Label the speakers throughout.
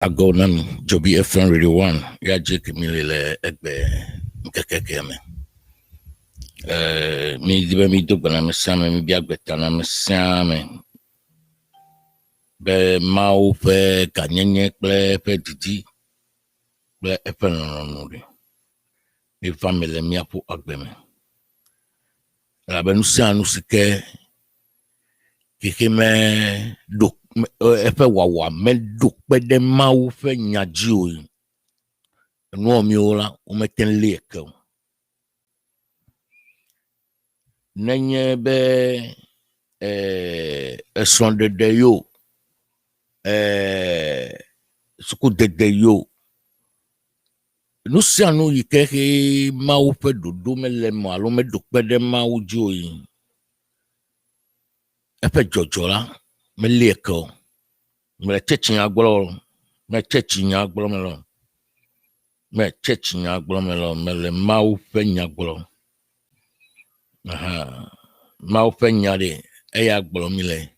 Speaker 1: Agonami, DZOBIFMRADIO1, ya Jake Milile Egbe Mkekekeme. Mi dibe mi dogana me siame, mi biagbeta na me siame. Be mau pe kanyenye kple pe didi kple epe nononuri. Mi famile mi apu agbeme. La be nusia nusike kike me dok epe wawa me dok pe de mau fe nyajio. No mi ola o meten leke. Nenye be sonde de yo suku de yo nusia no yike mau pe dodo me le mo alo me dokpe de mau jo yi epe jojola me leke me chechin agbolo me chechin agbolo melo me chechin agbolo melo me le mau pe nyagbolo mau pe nyade e agbolo mi le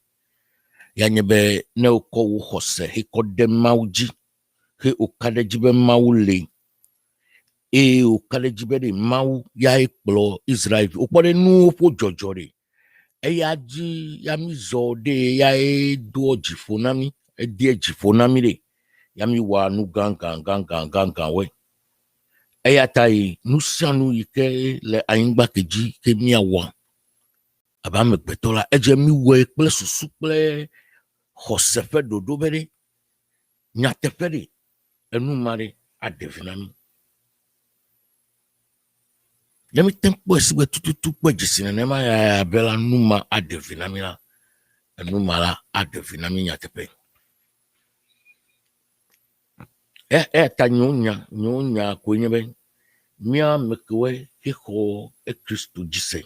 Speaker 1: yanyebe ne uko wo hose he kode mauji he ukade jibe maule ukade jibe de mau ya ekplo Israel ukode nu fo jojore yaji yami zode ya do jifonami die jifonami de yami wa nu ganga we tai nu sianu yike le ayingba keji ke miawa aba megbetola eje mi we kple susu kple hosefe dodo bere nyatefere enu mare adevinami yami tempo esiwe tututu pe jisine nema ya bela numa adevinami la enu mala adevinami nyatepe ta nyonya kwenye be mia mekwe hiho Kristo jise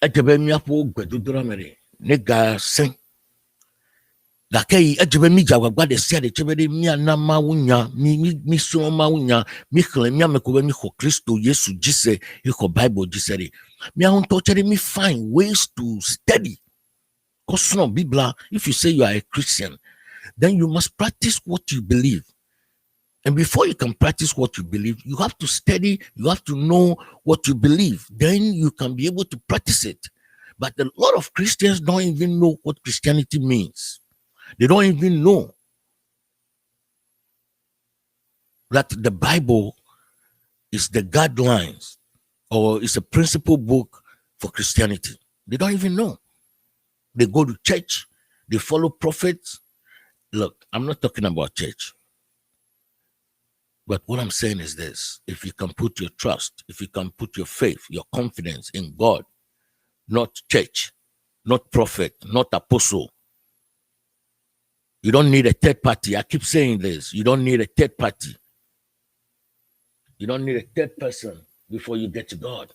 Speaker 1: ejebe mia po gbedodora mere nega sen lakei ejebe mi jawagba de sia de chebe de mia na mawunya mi so mawunya mi khle mia mekwe mi ho Kristo Yesu jise hiho Bible jise de mia on to chere mi find ways to study cause no Biblia. If you say you are a Christian, then you must practice what you believe. And before you can practice what you believe, you have to study, you have to know what you believe. Then you can be able to practice it. But a lot of Christians don't even know what Christianity means. They don't even know that the Bible is the guidelines or is a principal book for Christianity. They don't even know. They go to church, they follow prophets. Look, I'm not talking about church. But what I'm saying is this: if you can put your trust, if you can put your faith, your confidence in God, not church, not prophet, not apostle, you don't need a third party. I keep saying this: you don't need a third party. You don't need a third person before you get to God.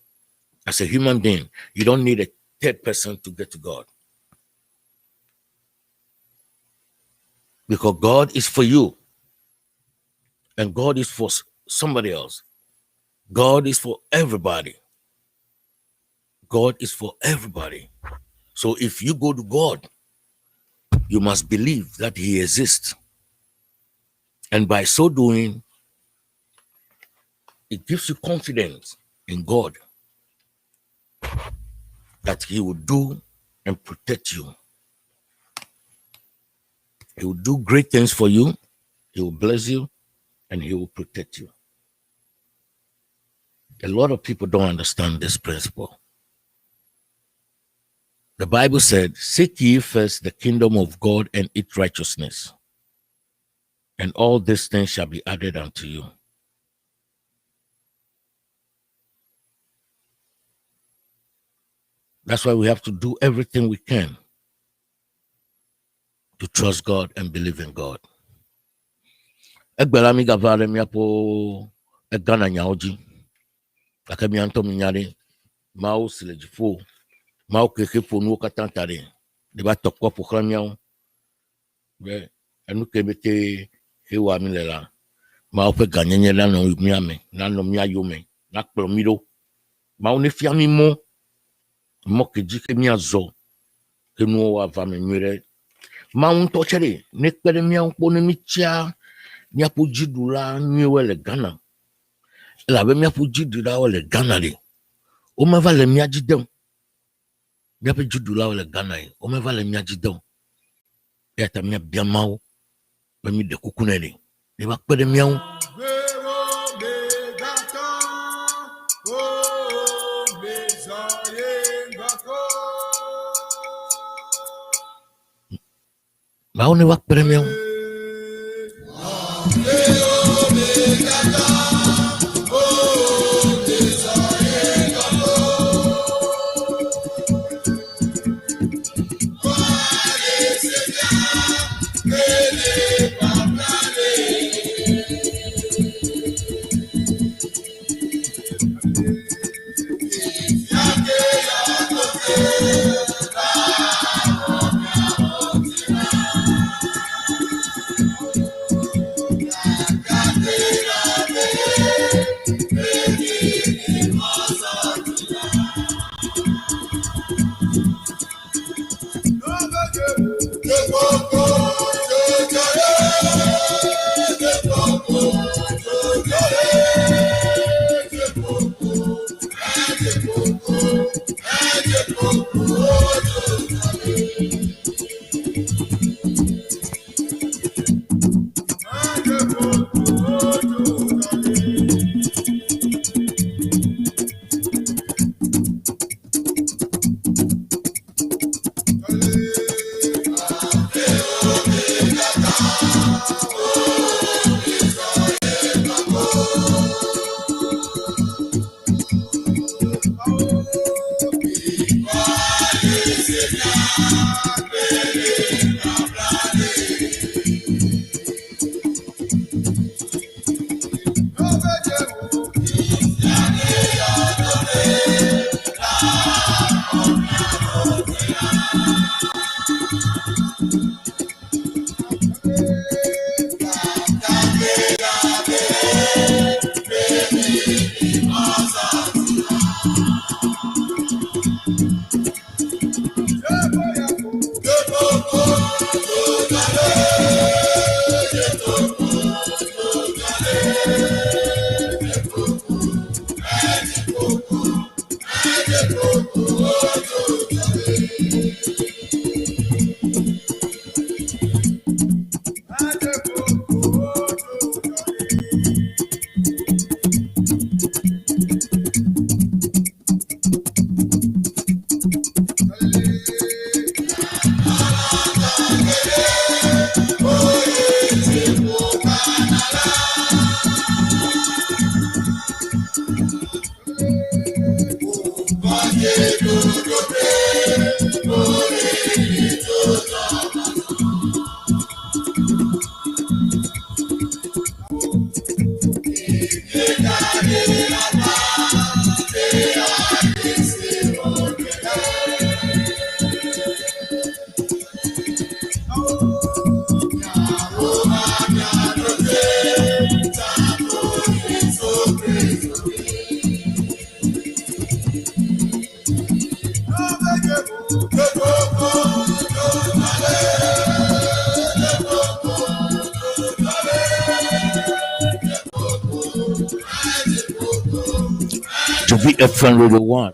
Speaker 1: As a human being, you don't need a third person to get to God. Because God is for you. And God is for somebody else. God is for everybody. God is for everybody. So if you go to God, you must believe that He exists. And by so doing, it gives you confidence in God that He will do and protect you. He will do great things for you. He will bless you and He will protect you. A lot of people don't understand this principle. The Bible said, "Seek ye first the kingdom of God and its righteousness, and all these things shall be added unto you." That's why we have to do everything we can to trust God and believe in God. Egbelami gavare miapo egana nyaoji. Akemi anto minyare mau silejifo mau kekefo no katantare. Deba tokwa pokra miao. Be anu kebete hewa milela. Mau pe ganyenye la no miame, na no miayome, na kplomido. Mau ne fiami mo keji ke miazo ke no wa va me nwere Mount Tocheri, Nekperemian Ponemicha, Nyapujidula, Newell Ghana. La Vemia Pujidula or le Ghana. Omeva le miajidem. Nyapujidula or le Ghana. Omeva le miajidem. Yata mia biamao. Bemi de kukuneni. They were put them young. Ma on ne va pas them young. DZOBIFMRADIO1.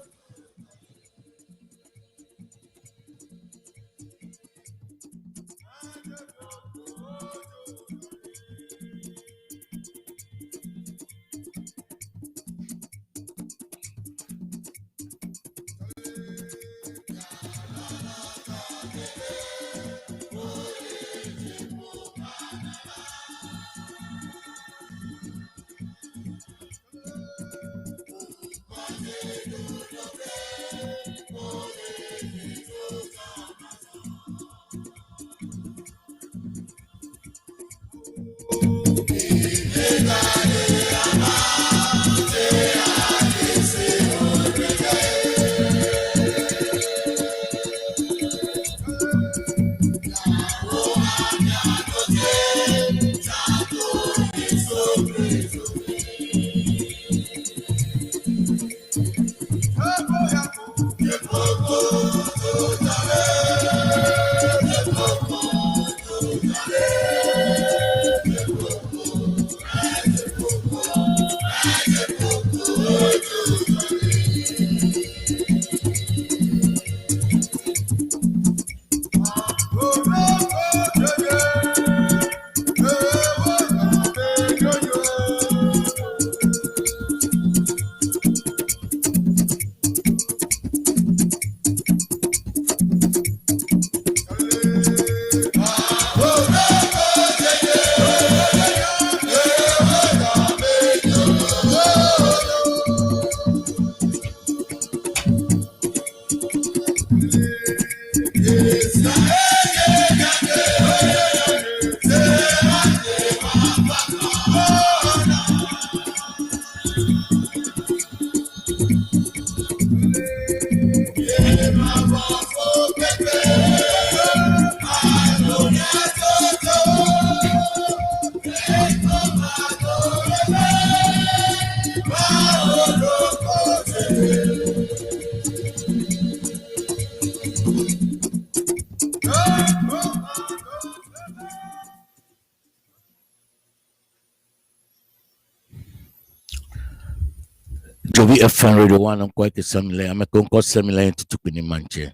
Speaker 1: DZOBIFMRADIO1 quite similar. I'm a concourse similar to Manche.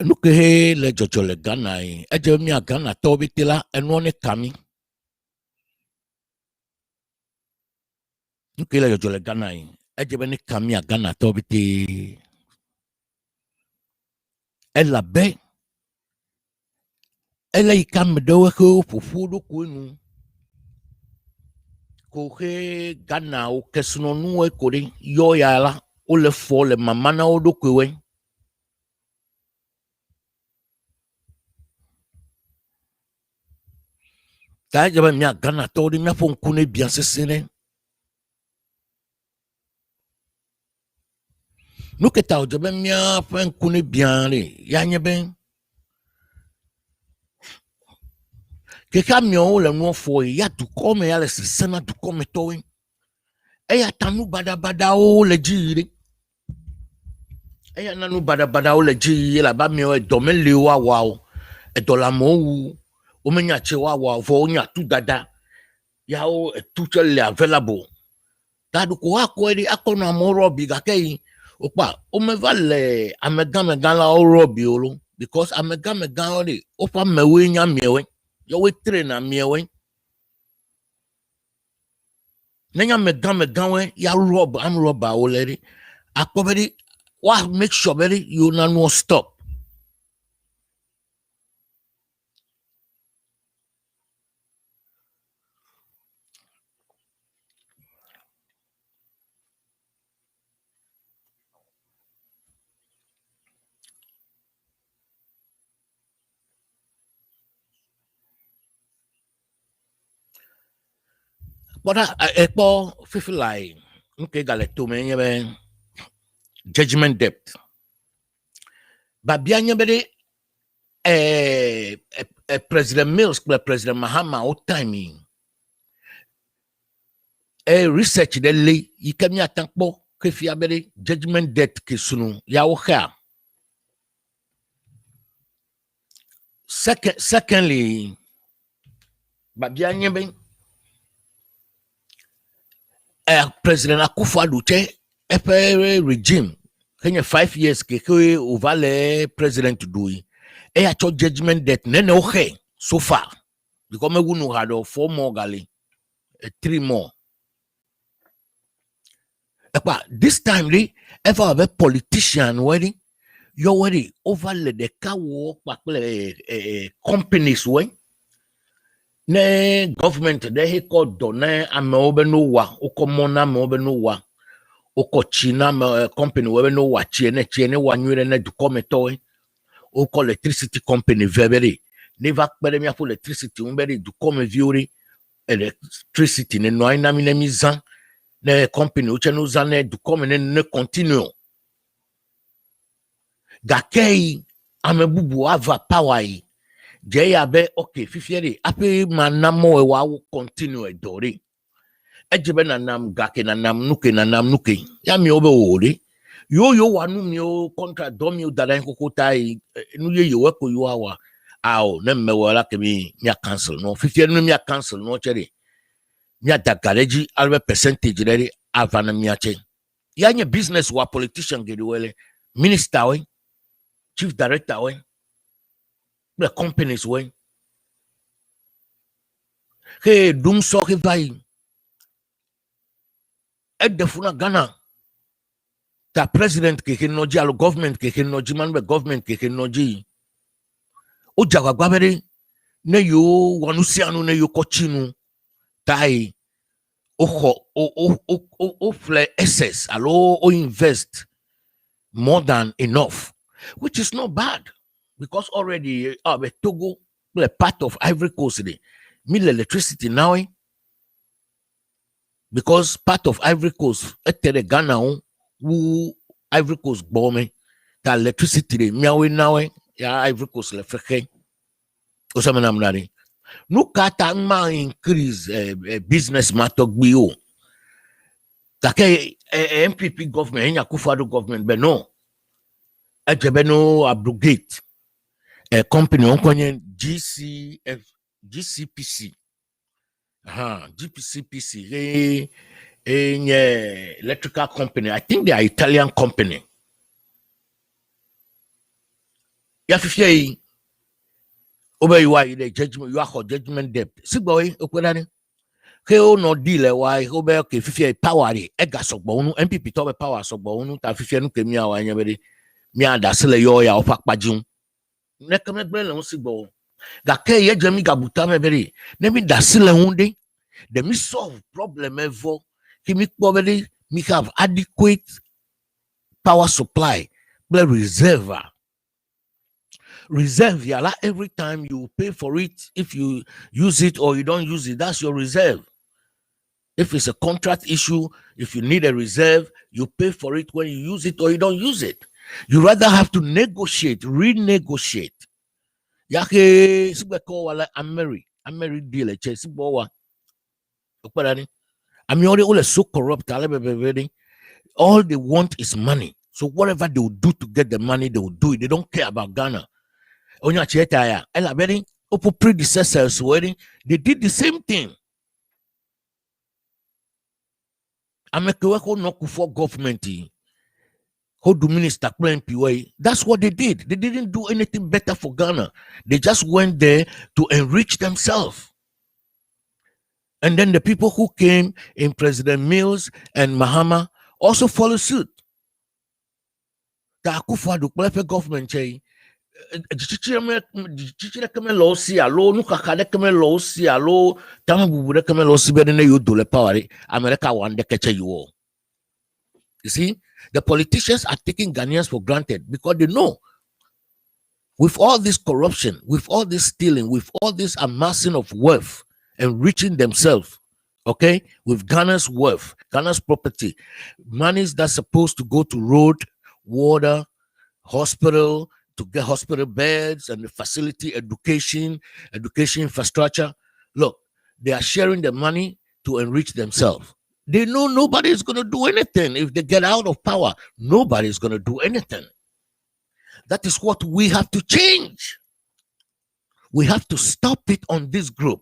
Speaker 1: Look here, le jojo le Ghana. Eje mi a Ghana tobitila enone kami. Look here, le jojo le Ghana. Eje bene kami a Ghana tobiti. Ella be. Ella ikam dowe ko fufudu kuinu. Ko he Ghana o kesuno nuwe kori yo ya la o le fo le mamana o do kwe. Ta jaba mi a Ghana to di mi afon kune bien sesene. Nou ke ta o jaba mi afon kune bien le. Ya nye ben. Ke camion le no fo ya tu come ya le sena tu come to. Eya tanu bada bada o le jiri. Eya nanu bada bada o le jiri la ba mi o do me le wa wa o. E do la mo wu. O me nya che wa wa fo nya tu dada. Ya o tu le available. Tadu ko akwedi akona mo robi ga kei. Opa o me vale amegame gala o robi olo because amegame gala o fa mewe nya miewe. Yo we train na miewe. Nenya megan ya rob am rob already. Akobedi wa make sure very you no stop. But I feel like okay gale to me judgment depth. But bien yebedi President Mills, President Mahama o timing. Research de le you can ya tankpo ke fi abedi judgment depth ke sunu ya o ha. Secondly, but bien yebedi President Akufo-Addo regime Kenya 5 years ke over le president do actual judgment that nene okay so far because me wunu had 4 more gali 3 more this time they ever have a politician wedding you already over the car walk back companies way ne government de he called donne ame obenu wa ukomona ame obenu wa uko china company obenu wa chiene wa nyure ne du kometo uko electricity company vebere never kpere mi for electricity umbere du come viori electricity ne no aina mi ne mizan ne company uche no zane du come ne continue gakei ame bubu ava power yi je ya be okay fifiere ape manamo e wa continue dori ejebe na nam gake na nam nuke ya mi obe ore yo wanu mi o contract do mi o dada nkoko tai nu ye yo ko yo awa aw na me wala ke mi cancel no fifiere no mi cancel no chere mi adagareji albe percentage re avana mi ache ya nye business wa politician gedi wele minister we chief director we the companies we hey dum so ke vai edefuna Ghana ta president ke noji alo government ke noji man be government ke noji o jagwa bere ne yo wanusianu ne yo kochinu tai o fle excess alo o invest more than enough which is not bad because already Togo part of Ivory Coast me electricity now because part of Ivory Coast, etere Ghana, who Ivory Coast bombe, the electricity, miawe nawe, ya Ivory Coast le feke, osamana mnari. No kata ma increase business matok bio. Take MPP government, enya Akufo-Addo government, but no, ejebeno abrogate a company on GCPC. GCPC, electrical company. I think they are Italian company. Yafifi over you are the judgment, you are judgment debt. Siboy, okwenani. Keo no deal why over okay fifi power ega sogbonu MPP to power sogbonu ta fifi nu kemi awa nyabedi mi ada sele yo ya opakpajun. Nekeme gbele on sigbo. Gake ye jemi gabuta mebedi. Nemi da sele hunde. The me solve problem ever. Kimi probably me have adequate power supply. But reserve yala every time you pay for it. If you use it or you don't use it, that's your reserve. If it's a contract issue, if you need a reserve, you pay for it when you use it or you don't use it. You rather have to negotiate, renegotiate. Yake sibeko wala I'm married deal sibowa. I'm already so corrupt. All they want is money. So whatever they will do to get the money, they will do it. They don't care about Ghana. Predecessors wedding, they did the same thing. For government, how do minister that's what they did. They didn't do anything better for Ghana. They just went there to enrich themselves. And then the people who came in President Mills and Mahama also follow suit. The Akufo-Addo government You see, the politicians are taking Ghanaians for granted because they know with all this corruption, with all this stealing, with all this amassing of wealth, enriching themselves, okay, with Ghana's wealth, Ghana's property, monies that's supposed to go to road, water, hospital, to get hospital beds and the facility, education infrastructure. Look, they are sharing the money to enrich themselves. They know nobody is going to do anything. If they get out of power, nobody is going to do anything. That is what we have to change. We have to stop it on this group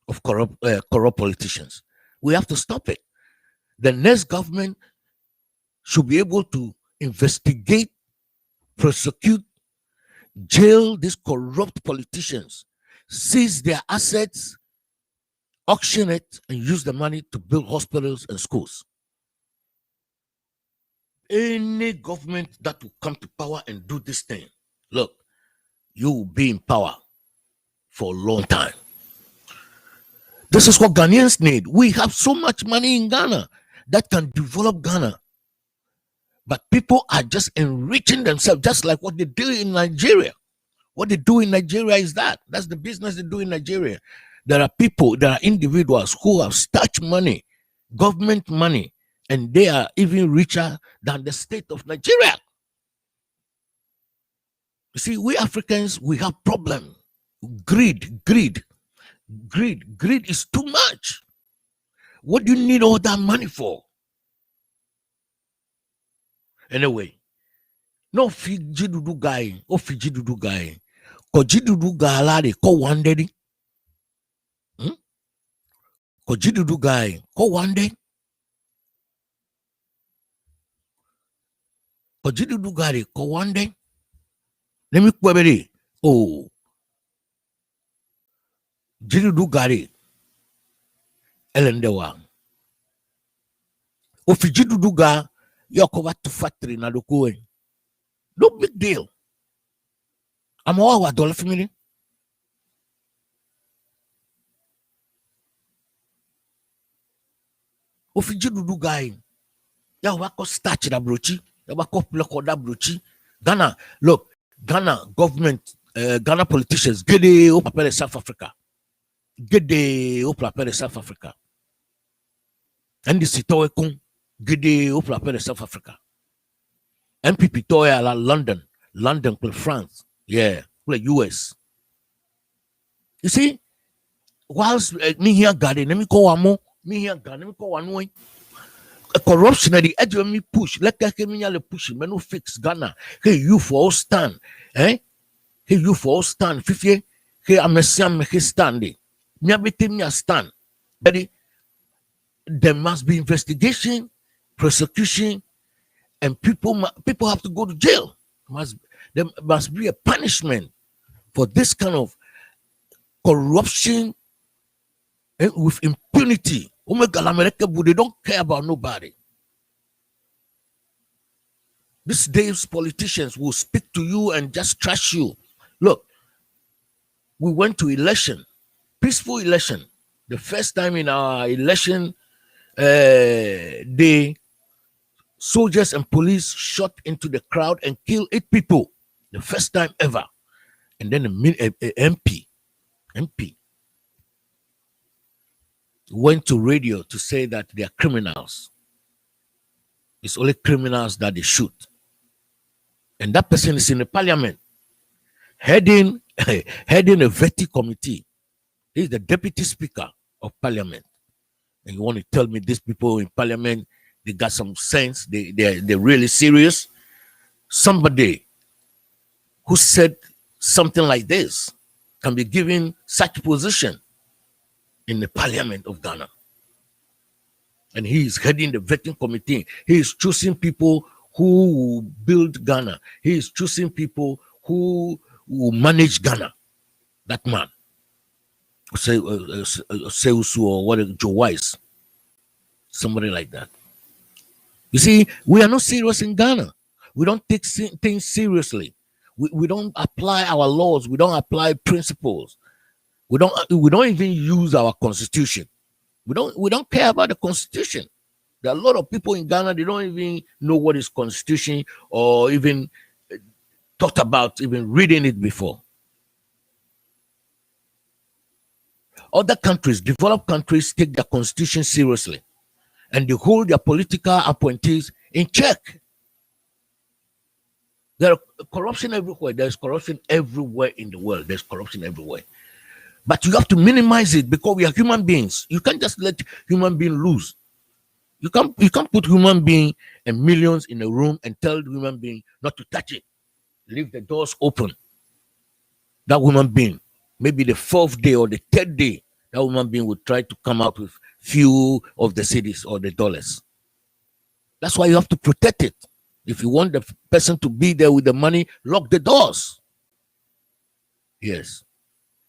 Speaker 1: of corrupt politicians. We have to stop it. The next government should be able to investigate, prosecute, jail these corrupt politicians, seize their assets, auction it, and use the money to build hospitals and schools. Any government that will come to power and do this thing, look, you will be in power for a long time. This is what Ghanaians need. We have so much money in Ghana that can develop Ghana. But people are just enriching themselves, just like what they do in Nigeria. What they do in Nigeria is that's the business they do in Nigeria. There are people, there are individuals who have such money, government money, and they are even richer than the state of Nigeria. You see, we Africans, we have problem. Greed is too much. What do you need all that money for? Anyway, no Fiji dudu guy, or Fiji dudu guy. Koji dudu guy, ko one day. Koji dudu guy, ko one day. Koji dudu guy, ko one day. Let me query. Oh, jidudu guy. Elendewa. O Fiji dudu guy. You cover to factory na dokoe. No big deal. I'm all $1 family. O Fiji dudu guy. Ya wako starch da brochi. Ya wako pleko da brochi. Ghana, look, Ghana government, Ghana politicians, gede o papere South Africa. Gede o papere South Africa. And the Sitoekun Gide Opera South Africa. MPP Toya la London, France, yeah, US. You see, whilst me here garden, let me call one more, me here garden, let me call one more. Corruption at the edge of me push, let me push, me no fix Ghana. Hey, you for all stand, eh? Hey, you for all stand, 50. Hey, I'm a standing. Me a stand. But there must be investigation, prosecution, and people have to go to jail. There must be a punishment for this kind of corruption with impunity. They don't care about nobody. These days, politicians will speak to you and just trash you. Look, we went to election, peaceful election. The first time in our election, the soldiers and police shot into the crowd and killed 8 people. The first time ever. And then a MP went to radio to say that they are criminals. It's only criminals that they shoot. And that person is in the parliament, heading a vetting committee. He's the deputy speaker of parliament. And you want to tell me these people in parliament, they got some sense, they're really serious? Somebody who said something like this can be given such position in the parliament of Ghana. And he is heading the vetting committee. He is choosing people who will build Ghana. He is choosing people who will manage Ghana. That man. Seusu or what, Joe Wise. Somebody like that. You see, we are not serious in Ghana. We don't take things seriously. We don't apply our laws. We don't apply principles. We don't even use our constitution. We don't care about the constitution. There are a lot of people in Ghana, they don't even know what is constitution or even thought about even reading it before. Other countries, developed countries, take their constitution seriously and they hold their political appointees in check. There is corruption everywhere. There's corruption everywhere in the world. There's corruption everywhere. But you have to minimize it because we are human beings. You can't just let human being loose. You can't put human being and millions in a room and tell the human being not to touch it. Leave the doors open. That human being, maybe the 4th day or the 3rd day, that human being would try to come out with few of the cities or the dollars. That's why you have to protect it. If you want the person to be there with the money, lock the doors. Yes.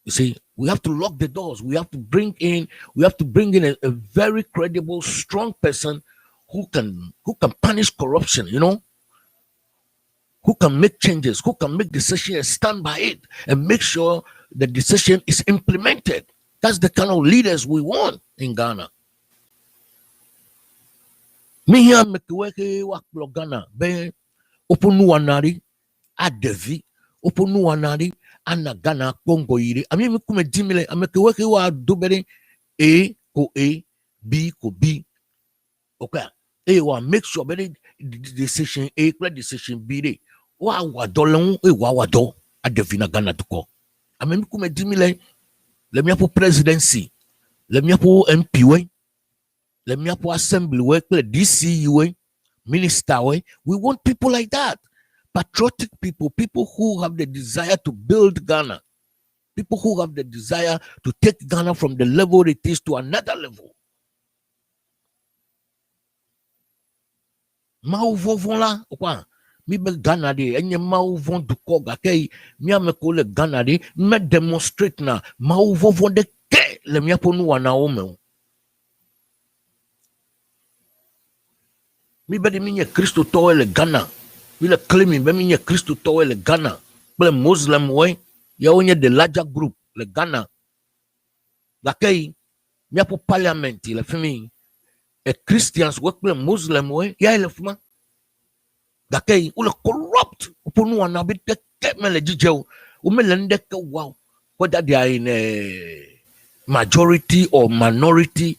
Speaker 1: You see, we have to lock the doors. We have to bring in a very credible, strong person who can punish corruption, who can make changes, who can make decisions and stand by it and make sure the decision is implemented. That's the kind of leaders we want in Ghana. Me here mekiweke wa Ghana be oponu wanari adevi oponu wanari ana Ghana Congo yiri ami me kume dimile amekiweke wa dobere A ko A, B ko B. Okay. A wa make sure be decision A clear decision B de wa wadolon e wa wado adevi na Ghana tuko. Ami me kume dimile let me have presidency, let me have MP way. Let me have assembly work, DC way, minister way. We want people like that. Patriotic people, people who have the desire to build Ghana, people who have the desire to take Ghana from the level it is to another level. Mauvon la, quoi? Mi be Ghana de, enye mauvon du koga kei, mi ameko le Ghana de, me demonstrate na, mauvon de ke, le mi aponu wana ome. Mi bedi minye Christo towe le Ghana. Mi le claiming be minye Christo towe le Ghana. Ple Muslim way, ya onye the larger group le Ghana. Lakei, mi apo parliament le femi e Christians work ple Muslim way, ya le fema. Lakei, ou le corrupt, uponu wana bit te me le jijeu, ou me lende ke wow. Whether they are in a majority or minority,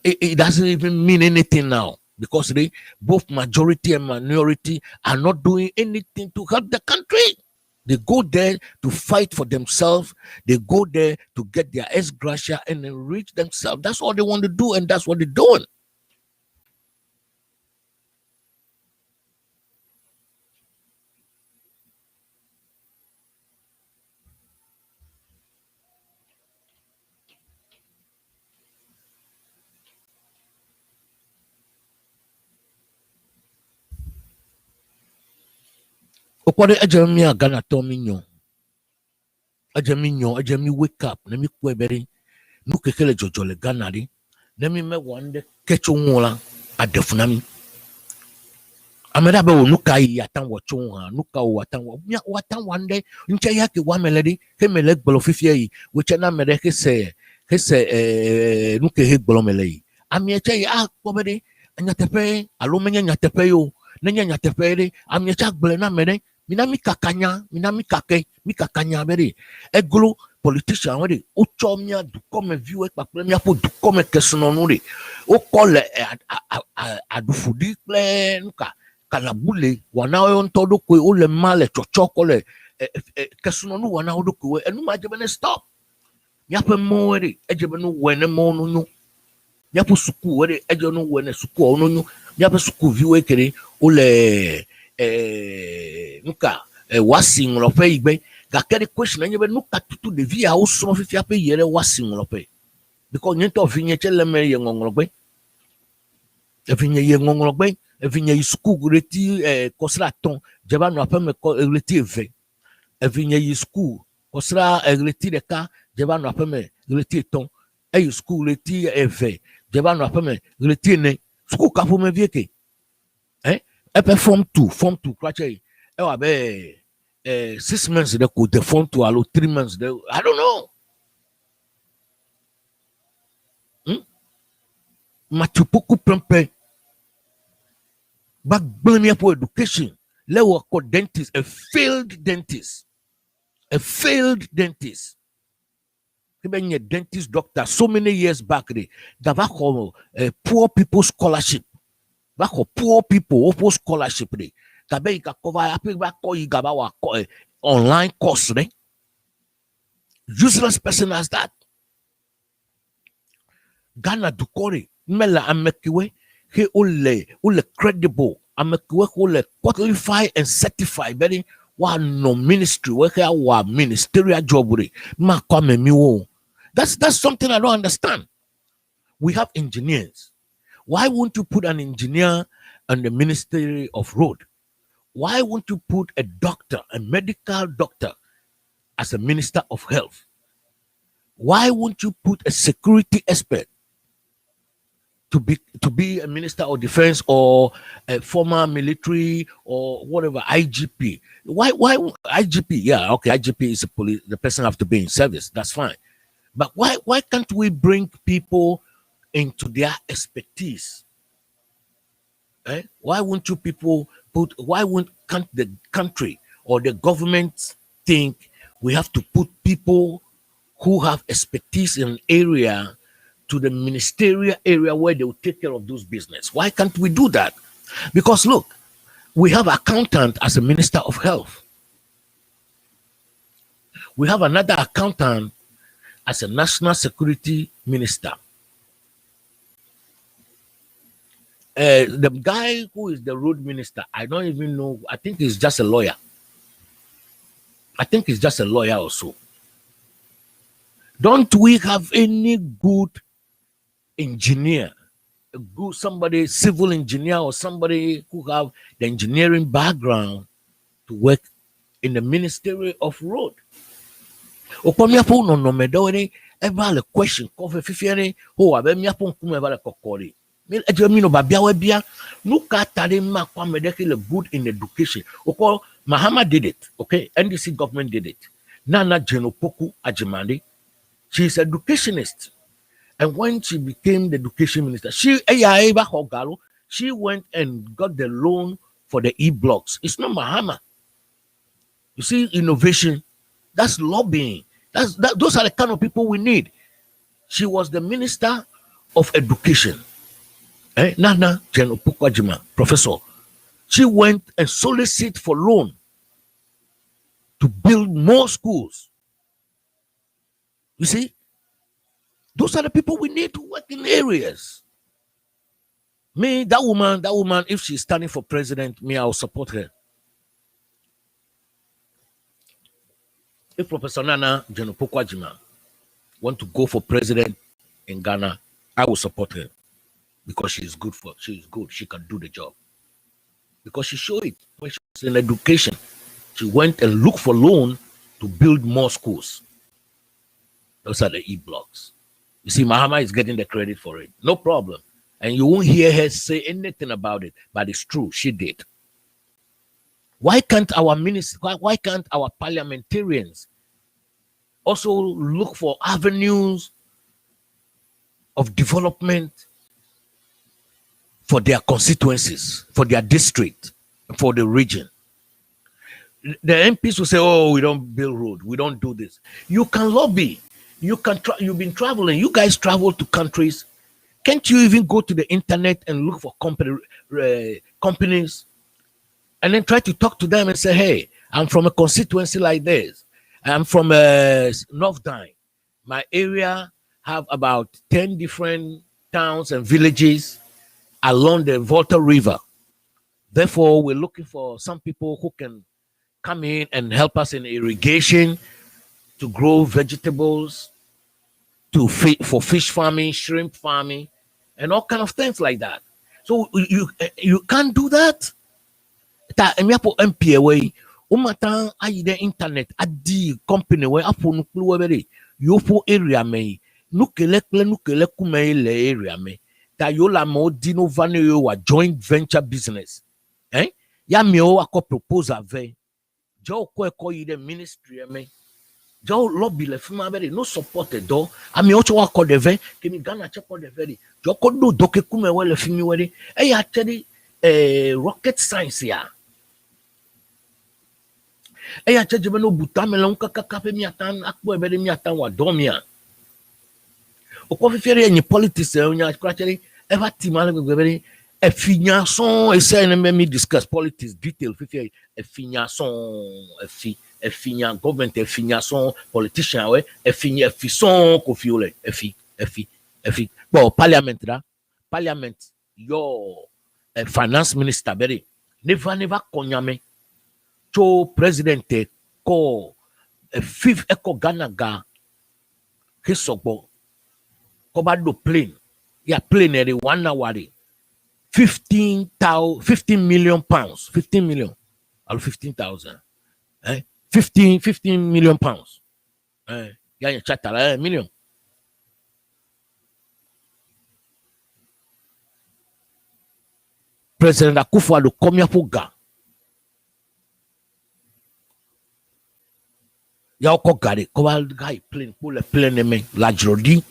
Speaker 1: It doesn't even mean anything now because they both majority and minority are not doing anything to help the country. They go there to fight for themselves. They go there to get their ex gratia and enrich themselves. That's all they want to do, and that's what they're doing. Okwade ejemi agana to minyo. Ejemi nyo, ejemi wake up. Nemi kweberi. Nukekele jojole ganari. Nemi me wande kecho ngola adefunami. Ameda be nuka yi atan wacho ha nuka watan watan wande nche yake wa meledi ke melek bolo fifie yi weche na mede ke se nuke he bolo melei amieche ya kobedi anyatepe alo menye nyatepe yo nenya nyatepe de amieche gbele na mede minami kakanya bedi eglo politician wedi uchomia dukome viwe papre mia po dukome kesononu de o kole adufudi ple nuka kalabule wanayo ntodo kwe ole male chochoko le kesunonu wanayo do kwe enu ma jebene stop nyape mo were ejebenu wene mo no nyapo suku were ejenu wene suku ono no nyape suku viwe kere ole nuka wasing lope igbe ga kere question nyebe nuka tutu de via o so fifi ape yere wasing lope because nyento vinye chele me ye ngongologbe vinye ye ngongologbe evinye school reti kosra ton jeba no apem reti eve evinye school kosra reti de ka jeba no apem reti ton school reti eve jeba no apem reti ne school ka fo me vieke epe form 2 kwache e wa be 6 months de ko de form 2 alo 3 months de I don't know matupuku prempe back blaming for education. Let work called dentist, a failed dentist. Even a dentist doctor so many years back, they back home poor people scholarship. Back home poor people open scholarship. They you can cover. I think back call you gaba online course. Useless person as that. Ghana Dukori Mela Amekiwe. He ole credible. I'm a qualified and certified. Very one no ministry. Where our ministerial job. That's something I don't understand. We have engineers. Why won't you put an engineer on the Ministry of Road? Why won't you put a doctor, a medical doctor, as a Minister of Health? Why won't you put a security expert to be a Minister of Defense or a former military or whatever IGP? Why IGP? Yeah, okay, IGP is a police. The person have to be in service. That's fine. But why can't we bring people into their expertise? Why won't you people put? Can't the country or the government think we have to put people who have expertise in an area to the ministerial area where they will take care of those business? Why can't we do that? Because look, we have accountant as a Minister of Health. We have another accountant as a National Security Minister. The guy who is the road minister, I don't even know. I think he's just a lawyer. Also. Don't we have any good engineer, a good somebody, civil engineer, or somebody who have the engineering background to work in the Ministry of Road? Okomiapo no medori ever the question cover fifiere who have miapo kume ever kokori. Ejemino babia bia nuka tare ma kwa medeki le good in education. Oko Mahama did it, okay? NDC government did it. Nana Jenopoku Ajimandi, she's an educationist. And when she became the education minister, she went and got the loan for the e-blocks. It's not Mahama. You see, innovation, that's lobbying. Those are the kind of people we need. She was the minister of education. Nana Jen Opoku-Agyeman, professor, she went and solicited for loan to build more schools. You see, those are the people we need to work in areas. Me, that woman, if she's standing for president, me, I'll support her. If Professor Nana Jen Opoku-Agyeman want to go for president in Ghana, I will support her because she's good. She can do the job. Because she showed it when she was in education. She went and looked for loan to build more schools. Those are the E-blocks. You see, Mahama is getting the credit for it. No problem. And you won't hear her say anything about it, but it's true. She did. Why can't our ministers, why can't our parliamentarians also look for avenues of development for their constituencies, for their district, for the region? The MPs will say, oh, we don't build road, we don't do this. You can lobby. You can you've been traveling. You guys travel to countries. Can't you even go to the internet and look for companies and then try to talk to them and say, hey, I'm from a constituency like this. I'm from North Dine. My area have about 10 different towns and villages along the Volta River. Therefore, we're looking for some people who can come in and help us in irrigation, to grow vegetables, for fish farming, shrimp farming, and all kind of things like that. So you can't do that. Ta emiapo MP away. Umata ayi the internet adi company we apo nuklu webere. Yopo area me. Nukele kume le area me. Ta yola mo dino vane yo wa joint venture business. Ya mi o ako proposal ve. Jo ko yi the ministry me. Jo lobby le fuma bere no support do. Ami ocho wa ko de ve kemi Ghana chepo de very. Jo ko do doke kume we le fimi we de. Actually rocket science ya. Actually no butamela unka kakape miatan akbo bere miatan wa domia. Oko fifere ni politics onya actually ever timale bere effinyason ese na me discuss politics detail fifere effinyason effinya government effinyason politician we effison kofiole effi bon parliament your finance minister bere never konyame to president ko fifth eko Ghana ga hisogbo ko ba do plane ya plane ere 1 hour 15 million pounds 15 million or 15,000 15 million pounds ya chatala million. President Akufo-Addo komia poga ya ko gare ko ba guy plane pour le plane me la jodi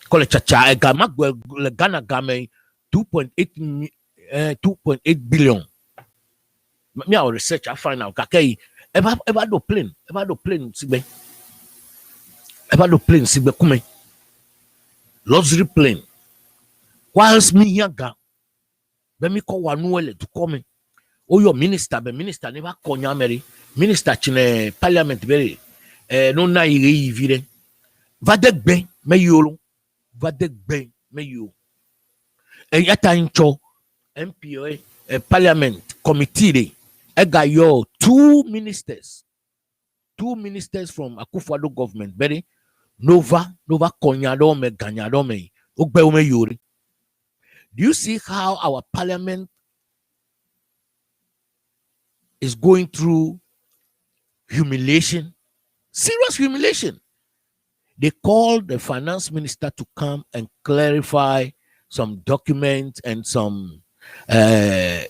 Speaker 1: ko le chacha ga magwe le Ghana game 2.8 billion. Me our research I find out kakei eba do plane sigbe kume luxury plane whilst me here ga be me ko wanu ele to come o your minister never konya meri minister chine parliament bere no na ire yivire va de gbe me yo yata incho MPO parliament committee I got your two ministers from Akufo-Addo government very nova konyado me ganyado me ugbe ume yuri. Do you see how our parliament is going through humiliation? Serious humiliation. They called the finance minister to come and clarify some documents and some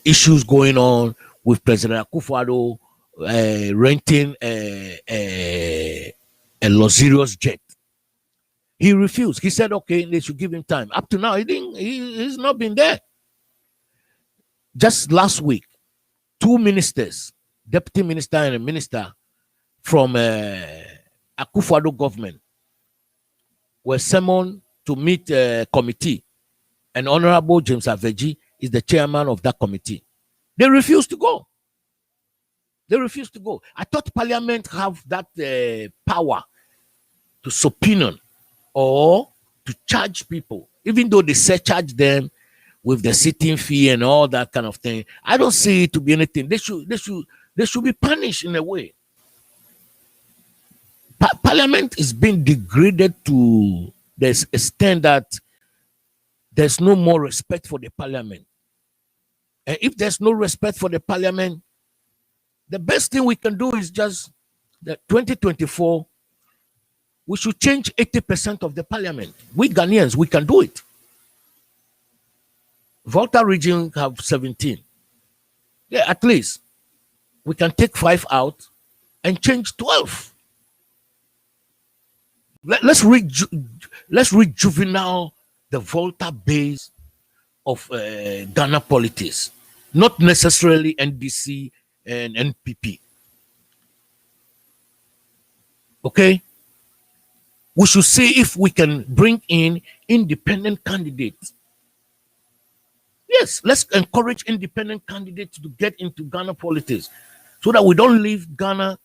Speaker 1: issues going on with President Akufo-Addo renting a luxurious jet. He refused. He said, okay, they should give him time. Up to now, he's not been there. Just last week, two ministers, deputy minister and a minister from Akufo-Addo government were summoned to meet a committee, and Honorable James Aveji is the chairman of that committee. They refuse to go. They refuse to go. I thought Parliament have that power to subpoena or to charge people, even though they surcharge them with the sitting fee and all that kind of thing. I don't see it to be anything. They should be punished in a way. Parliament is being degraded to the extent that there's no more respect for the Parliament. And if there's no respect for the Parliament, the best thing we can do is just the 2024, we should change 80% of the Parliament. We Ghanaians, we can do it. Volta region have 17. Yeah, at least we can take 5 out and change 12. Let's rejuvenate the Volta base of Ghana politics, not necessarily NDC and NPP. Okay? We should see if we can bring in independent candidates. Yes, let's encourage independent candidates to get into Ghana politics so that we don't leave Ghana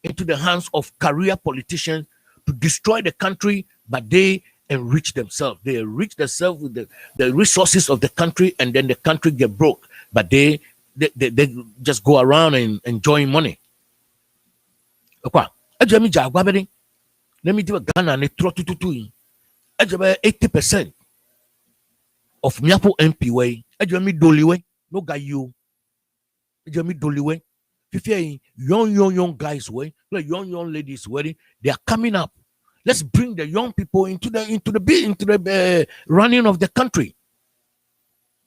Speaker 1: into the hands of career politicians to destroy the country, but they enrich themselves. They enrich themselves with the resources of the country, and then the country get broke. But they just go around and enjoying money. Okay. Let me do a Ghana and 80% of Miapo MP way. Ejemi Doliwe, no guy you. Ejemi Doliwe. Young guys way, like young ladies wedding, they are coming up. Let's bring the young people into the running of the country.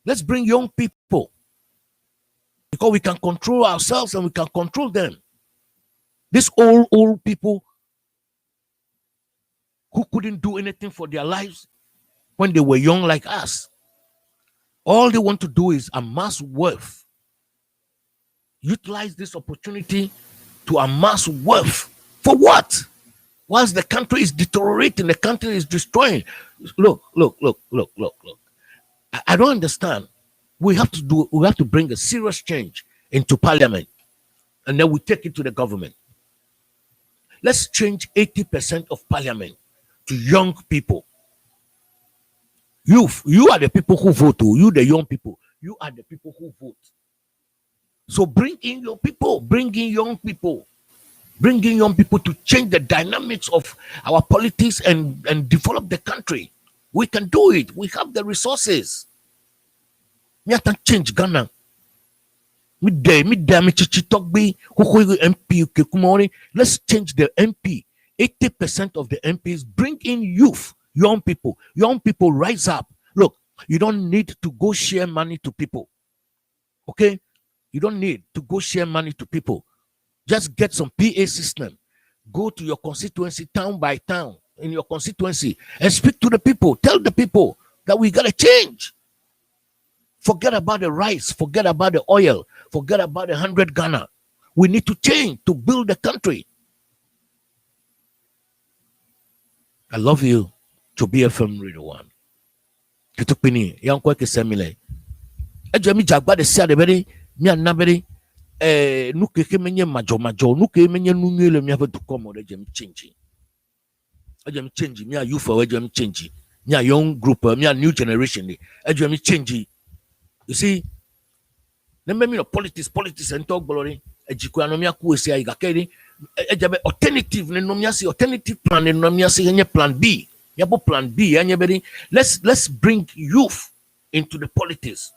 Speaker 1: Let's bring young people, because we can control ourselves and we can control them. These old people who couldn't do anything for their lives when they were young like us, all they want to do is amass wealth. Utilize this opportunity to amass wealth. For what? Whilst the country is deteriorating, the country is destroying. Look. I don't understand. We have to bring a serious change into Parliament, and then we take it to the government. Let's change 80% of Parliament to young people. You are the people who vote. You, the young people, you are the people who vote. So bring in your people, bring in young people to change the dynamics of our politics and develop the country. We can do it. We have the resources. We can change Ghana. Let's change the MP. 80% of the MPs, bring in youth, young people. Young people, rise up. Look, you don't need to go share money to people. Okay? You don't need to go share money to people. Just get some PA system. Go to your constituency, town by town, in your constituency, and speak to the people. Tell the people that we got to change. Forget about the rice. Forget about the oil. Forget about the 100 Ghana. We need to change to build the country. I love you. DZOBIFMRADIO1. Kitupini, yankwa kesemile. Ejemi jagba de sia de beri, mi anaberi. Nuke kemenye majo. Nuke menye nunyele mi have to come or ejemi change. Ejemi change. Mi a youth or ejemi change. Mi a young group, mi a new generation. Ejemi change. You see, let me know politics and talk glory. Ejikwa no mi akuesi a igakeri. Ejabe alternative ne no mi asi alternative plan ne no mi asi yenye plan B. Yabo plan B yenye beri. Let's bring youth into the politics.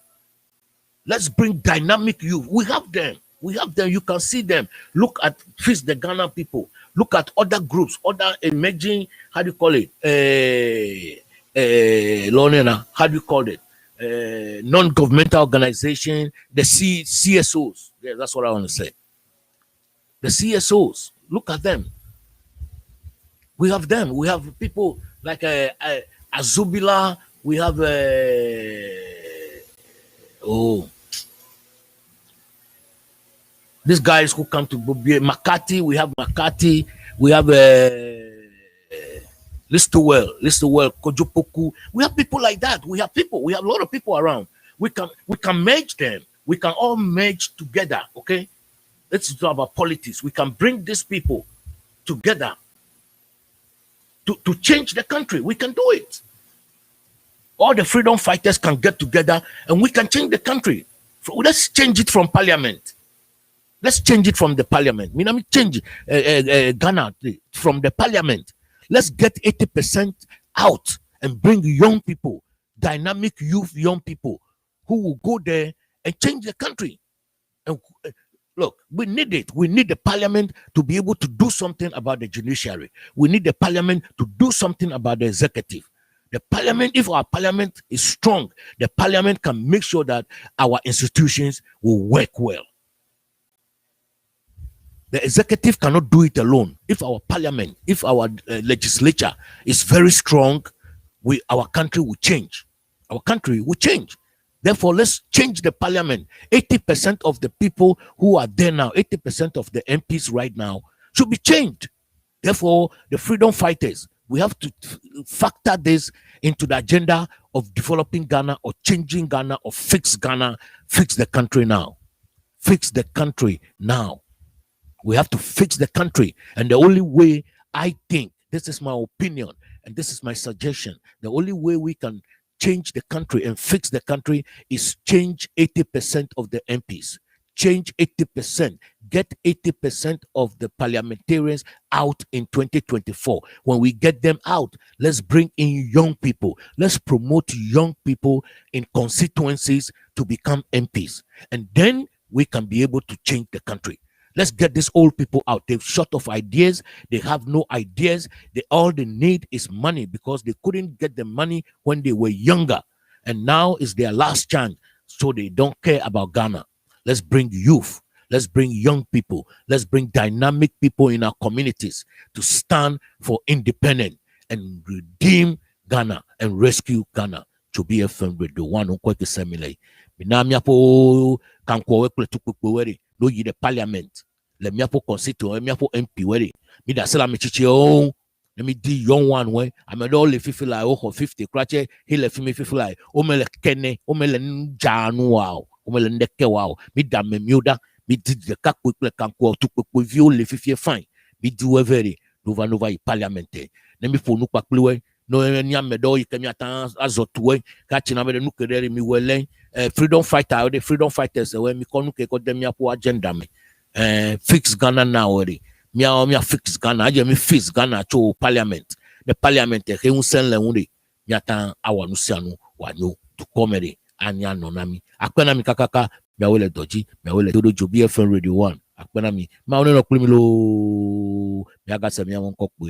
Speaker 1: Let's bring dynamic youth. We have them. You can see them. Look at Feast the Ghana people. Look at other groups, other emerging, how do you call it? How do you call it? Non-governmental organization, the CSOs. Yeah, that's what I want to say. The CSOs. Look at them. We have them. We have people like Azubila. We have these guys who come to Makati. We have Makati. We have Listen well. Listen well. Kojopoku. We have people like that. We have a lot of people around. We can merge them. We can all merge together. Okay. Let's talk about politics. We can bring these people together to change the country. We can do it. All the freedom fighters can get together and we can change the country. Let's change it from parliament. Let's change it from the parliament. I mean, change Ghana from the parliament. Let's get 80% out and bring young people, dynamic youth, young people who will go there and change the country. And look, we need it. We need the parliament to be able to do something about the judiciary. We need the parliament to do something about the executive. The parliament, if our parliament is strong, the parliament can make sure that our institutions will work well. The executive cannot do it alone. If our parliament, if our legislature is very strong, our country will change. Our country will change. Therefore, let's change the parliament. 80% of the people who are there now, 80% of the MPs right now should be changed. Therefore, the freedom fighters, we have to factor this into the agenda of developing Ghana or changing Ghana or fix Ghana, fix the country now. Fix the country now. We have to fix the country. And the only way, I think, this is my opinion, and this is my suggestion, the only way we can change the country and fix the country is change 80% of the MPs. Change 80%. Get 80% of the parliamentarians out in 2024. When we get them out, let's bring in young people. Let's promote young people in constituencies to become MPs. And then we can be able to change the country. Let's get these old people out. They've short of ideas. They have no ideas. All they need is money because they couldn't get the money when they were younger. And now is their last chance. So they don't care about Ghana. Let's bring youth. Let's bring young people. Let's bring dynamic people in our communities to stand for independence and redeem Ghana and rescue Ghana. DZOBIFMRADIO1 on Semile. Minamiapo Kankwo Pletukwe. No, you the parliament. Let me have constituent, let me have MP. Where me that sell me chichi oh. Let me do young one way. I'm a dollar 50 like oh 50 cratche. He left me 50 like omele kene omele janu wow omele ndeke wow. Me da me muda me did the kakwe kanko to kwe view le 50 fine. Me do a very nova parliament. Let me for no pakwe. No nya me do ikemi atan azotwe kachina me no kedere mi wele freedom fighter the freedom fighters when me konu ke ko dem ya po agenda me fix Ghana now already me fix Ghana aje me fix Ghana to parliament the parliament he un sen le unde nyata awanu sianu wanyo to comedy anya nonami akpena mi kakaka me wele doji me wele todo DZOBIFMRADIO1 akpena mi ma one no kuli mi lo me aga se mi won ko